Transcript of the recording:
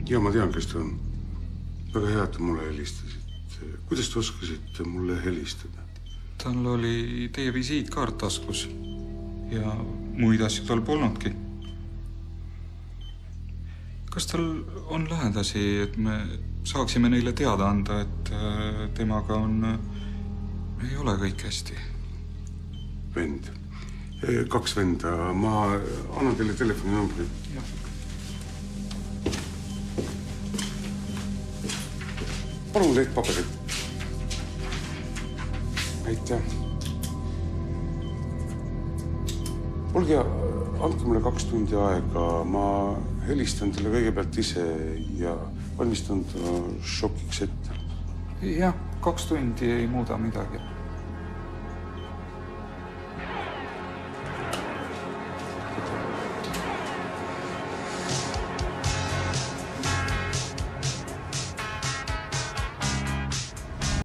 Ja ma tean, kes ta on. Väga hea, et te mulle helistasite. Kuidas te oskasite mulle helistada? Tal oli teie visiitkaart taskus ja muid asju tal polnudki. Kas tal on lähedasi, et me saaksime neile teada anda, et temaga ei ole kõik hästi? Vend. 2 venda. Ma annan teile telefoninumbri. Jah. Palun leht paberit. Aitäh. Olge, andke mulle 2 tundi aega. Ma helistan teile kõigepealt ise ja valmistan ta šokiks ette. Jah, 2 tundi ei muuda midagi.